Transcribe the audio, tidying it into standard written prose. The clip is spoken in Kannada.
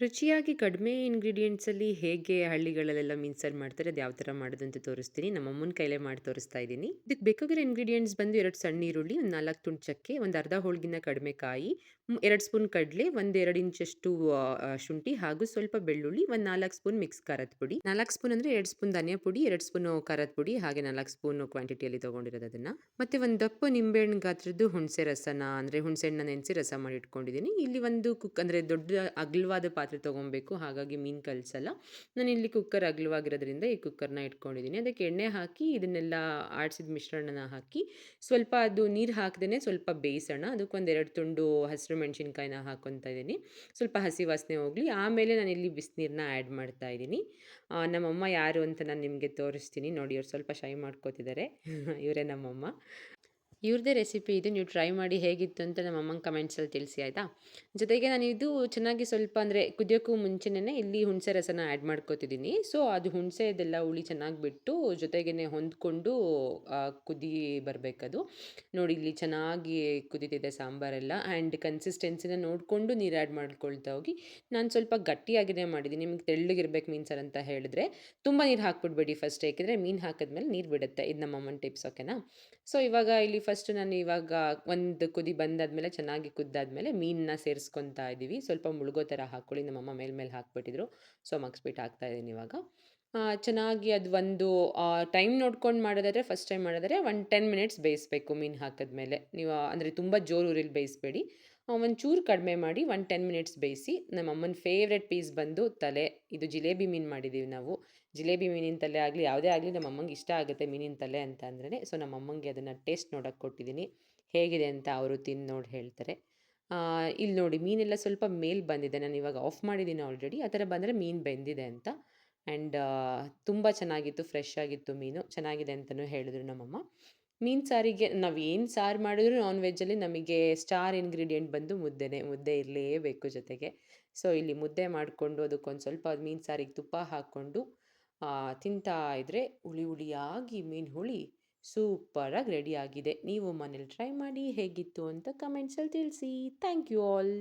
ರುಚಿಯಾಗಿ ಕಡಿಮೆ ಇಂಗ್ರೀಡಿಯೆಂಟ್ಸಲ್ಲಿ ಹೇಗೆ ಹಳ್ಳಿಗಳಲ್ಲೆಲ್ಲ ಮೀನು ಸಾರು ಮಾಡ್ತಾರೆ, ಅದು ಯಾವ ಥರ ಮಾಡೋದು ಅಂತ ತೋರಿಸ್ತೀನಿ. ನಮ್ಮಮ್ಮನ ಕೈಲೇ ಮಾಡಿ ತೋರಿಸ್ತಾ ಇದ್ದೀನಿ. ಇದಕ್ಕೆ ಬೇಕಾಗಿರೋ ಇಂಗ್ರೀಡಿಯೆಂಟ್ಸ್ ಬಂದು 2 ಸಣ್ಣ ಈರುಳ್ಳಿ, ಒಂದು 4 ತುಂಡು ಚಕ್ಕೆ, ಒಂದು ಅರ್ಧ ಹೋಳ್ಗಿನ ಕಡಿಮೆ ಕಾಯಿ, 2 ಸ್ಪೂನ್ ಕಡಲೆ, ಒಂದು 2 ಇಂಚಷ್ಟು ಶುಂಠಿ ಹಾಗೂ ಸ್ವಲ್ಪ ಬೆಳ್ಳುಳ್ಳಿ, ಒಂದು 4 ಸ್ಪೂನ್ ಮಿಕ್ಸ್ ಖಾರದ ಪುಡಿ. 4 ಸ್ಪೂನ್ ಅಂದರೆ 2 ಸ್ಪೂನ್ ಧನಿಯಾ ಪುಡಿ, 2 ಸ್ಪೂನು ಖಾರದ ಪುಡಿ, ಹಾಗೆ 4 ಸ್ಪೂನ್ ಕ್ವಾಂಟಿಟಿಯಲ್ಲಿ ತೊಗೊಂಡಿರೋದು ಅದನ್ನು. ಮತ್ತೆ ಒಂದು ದಪ್ಪ ನಿಂಬೆಹಣ್ಣು ಗಾತ್ರದ್ದು ಹುಣಸೆ ರಸನ ಅಂದರೆ ಹುಣಸೆಹಣ್ಣನ್ನ ನೆನೆಸಿ ರಸ ಮಾಡಿ ಇಟ್ಕೊಂಡಿದ್ದೀನಿ. ಇಲ್ಲಿ ಒಂದು ಅಂದರೆ ದೊಡ್ಡ ಅಗಲವಾದ ಪಾತ್ರೆ ತೊಗೊಬೇಕು, ಹಾಗಾಗಿ ಮೀನು ಕಲಸಲ್ಲ. ನಾನಿಲ್ಲಿ ಕುಕ್ಕರ್ ಅಗಲವಾಗಿರೋದ್ರಿಂದ ಈ ಕುಕ್ಕರ್ನ ಇಟ್ಕೊಂಡಿದ್ದೀನಿ. ಅದಕ್ಕೆ ಎಣ್ಣೆ ಹಾಕಿ ಇದನ್ನೆಲ್ಲ ಆಡಿಸಿದ ಮಿಶ್ರಣನ ಹಾಕಿ ಸ್ವಲ್ಪ ಅದು ನೀರು ಹಾಕದೇ ಸ್ವಲ್ಪ ಬೇಯಿಸೋಣ. ಅದಕ್ಕೊಂದು 2 ತುಂಡು ಹಸಿರು ಮೆಣಸಿನ್ಕಾಯಿನ ಹಾಕ್ಕೊತಾ ಇದ್ದೀನಿ. ಸ್ವಲ್ಪ ಹಸಿ ವಾಸನೆ ಹೋಗಲಿ. ಆಮೇಲೆ ನಾನಿಲ್ಲಿ ಬಿಸಿನೀರನ್ನ ಆ್ಯಡ್ ಮಾಡ್ತಾ ಇದ್ದೀನಿ. ನಮ್ಮಮ್ಮ ಯಾರು ಅಂತ ನಾನು ನಿಮಗೆ ತೋರಿಸ್ತೀನಿ ನೋಡಿ. ಅವ್ರು ಸ್ವಲ್ಪ ಶೈ ಮಾಡ್ಕೋತಿದ್ದಾರೆ. ಇವರೇ ನಮ್ಮಮ್ಮ. ಇವ್ರದ್ದೇ ರೆಸಿಪಿ ಇದು. ನೀವು ಟ್ರೈ ಮಾಡಿ ಹೇಗಿತ್ತು ಅಂತ ನಮ್ಮ ಅಮ್ಮಂಗೆ ಕಮೆಂಟ್ಸಲ್ಲಿ ತಿಳಿಸಿ ಆಯಿತಾ. ಜೊತೆಗೆ ನಾನು ಇದು ಚೆನ್ನಾಗಿ ಸ್ವಲ್ಪ ಅಂದರೆ ಕುದಿಯೋಕ್ಕೂ ಮುಂಚೆನೇ ಇಲ್ಲಿ ಹುಣಸೆ ರಸನ ಆ್ಯಡ್ ಮಾಡ್ಕೋತಿದ್ದೀನಿ. ಸೊ ಅದು ಹುಣಸೆದೆಲ್ಲ ಹುಳಿ ಚೆನ್ನಾಗಿ ಬಿಟ್ಟು ಜೊತೆಗೇ ಹೊಂದ್ಕೊಂಡು ಕುದಿ ಬರಬೇಕದು. ನೋಡಿ ಇಲ್ಲಿ ಚೆನ್ನಾಗಿ ಕುದೀತಿದೆ ಸಾಂಬಾರೆಲ್ಲ. ಆ್ಯಂಡ್ ಕನ್ಸಿಸ್ಟೆನ್ಸಿನ ನೋಡಿಕೊಂಡು ನೀರು ಆ್ಯಡ್ ಮಾಡ್ಕೊಳ್ತಾ ಹೋಗಿ. ನಾನು ಸ್ವಲ್ಪ ಗಟ್ಟಿಯಾಗಿಯೇ ಮಾಡಿದ್ದೀನಿ. ನಿಮಗೆ ತೆಳ್ಳಗಿರ್ಬೇಕು ಮೀನು ಸಾರು ಅಂತ ಹೇಳಿದ್ರೆ ತುಂಬ ನೀರು ಹಾಕ್ಬಿಡ್ಬೇಡಿ ಫಸ್ಟ್, ಏಕೆಂದರೆ ಮೀನು ಹಾಕಿದ್ಮೇಲೆ ನೀರು ಬಿಡುತ್ತೆ. ಇದು ನಮ್ಮ ಅಮ್ಮನ ಟಿಪ್ಸ್, ಓಕೆನಾ. ಸೊ ಇವಾಗ ಇಲ್ಲಿ ಫಸ್ಟ್ ನಾನು ಇವಾಗ ಒಂದು ಕುದಿ ಬಂದಾದ್ಮೇಲೆ ಚೆನ್ನಾಗಿ ಕುದ್ದಾದ್ಮೇಲೆ ಮೀನನ್ನ ಸೇರಿಸ್ಕೊತಾ ಇದ್ದೀವಿ. ಸ್ವಲ್ಪ ಮುಳುಗೋ ಥರ ಹಾಕ್ಕೊಳ್ಳಿ. ನಮ್ಮಮ್ಮ ಮೇಲೆ ಹಾಕ್ಬಿಟ್ಟಿದ್ರು. ಸೊ ಮಗ್ಸ್ಬಿಟ್ಟು ಹಾಕ್ತಾ ಇದ್ದೀನಿ ಇವಾಗ. ಚೆನ್ನಾಗಿ ಅದು ಒಂದು ಟೈಮ್ ನೋಡ್ಕೊಂಡು ಮಾಡೋದಾದರೆ, ಫಸ್ಟ್ ಟೈಮ್ ಮಾಡೋದಾದರೆ ಒಂದು 10 ಮಿನಿಟ್ಸ್ ಬೇಯಿಸಬೇಕು ಮೀನು ಹಾಕಿದ್ಮೇಲೆ. ನೀವು ಅಂದರೆ ತುಂಬ ಜೋರು ಉರಿಲಿ ಬೇಯಿಸಬೇಡಿ. ಒಂಚೂರು ಕಡಿಮೆ ಮಾಡಿ ಒಂದು 10 ಮಿನಿಟ್ಸ್ ಬೇಯಿಸಿ. ನಮ್ಮ ಅಮ್ಮನ ಫೇವ್ರೆಟ್ ಪೀಸ್ ಬಂದು ತಲೆ. ಇದು ಜಿಲೇಬಿ ಮೀನು ಮಾಡಿದ್ದೀವಿ ನಾವು. ಜಿಲೇಬಿ ಮೀನಿನ ತಲೆ ಆಗಲಿ ಯಾವುದೇ ಆಗಲಿ ನಮ್ಮ ಅಮ್ಮಂಗೆ ಇಷ್ಟ ಆಗುತ್ತೆ ಮೀನಿನ ತಲೆ ಅಂತ ಅಂದ್ರೇ. ಸೊ ನಮ್ಮ ಅಮ್ಮಂಗೆ ಅದನ್ನು ಟೇಸ್ಟ್ ನೋಡೋಕ್ಕೆ ಕೊಟ್ಟಿದ್ದೀನಿ. ಹೇಗಿದೆ ಅಂತ ಅವರು ತಿಂದು ನೋಡಿ ಹೇಳ್ತಾರೆ. ಇಲ್ಲಿ ನೋಡಿ ಮೀನೆಲ್ಲ ಸ್ವಲ್ಪ ಮೇಲೆ ಬಂದಿದೆ. ನಾನು ಇವಾಗ ಆಫ್ ಮಾಡಿದ್ದೀನಿ ಆಲ್ರೆಡಿ. ಆ ಥರ ಬಂದರೆ ಮೀನು ಬೆಂದಿದೆ ಅಂತ. ಆ್ಯಂಡ್ ತುಂಬ ಚೆನ್ನಾಗಿತ್ತು, ಫ್ರೆಶ್ ಆಗಿತ್ತು ಮೀನು. ಚೆನ್ನಾಗಿದೆ ಅಂತಲೂ ಹೇಳಿದ್ರು ನಮ್ಮಮ್ಮ. ಮೀನು ಸಾರಿಗೆ ನಾವು ಏನು ಸಾರು ಮಾಡಿದ್ರು ನಾನ್ ವೆಜ್ಜಲ್ಲಿ ನಮಗೆ ಸ್ಟಾರ್ ಇಂಗ್ರೀಡಿಯೆಂಟ್ ಬಂದು ಮುದ್ದೆನೇ. ಮುದ್ದೆ ಇರಲೇಬೇಕು ಜೊತೆಗೆ. ಸೊ ಇಲ್ಲಿ ಮುದ್ದೆ ಮಾಡಿಕೊಂಡು ಅದಕ್ಕೊಂದು ಸ್ವಲ್ಪ ಮೀನು ಸಾರಿಗೆ ತುಪ್ಪ ಹಾಕ್ಕೊಂಡು ತಿಂತಾ ಇದ್ದರೆ ಹುಳಿ ಹುಳಿಯಾಗಿ ಮೀನು ಹುಳಿ ಸೂಪರಾಗಿ ರೆಡಿ ಆಗಿದೆ. ನೀವು ಮನೇಲಿ ಟ್ರೈ ಮಾಡಿ ಹೇಗಿತ್ತು ಅಂತ ಕಮೆಂಟ್ಸಲ್ಲಿ ತಿಳಿಸಿ. Thank you all.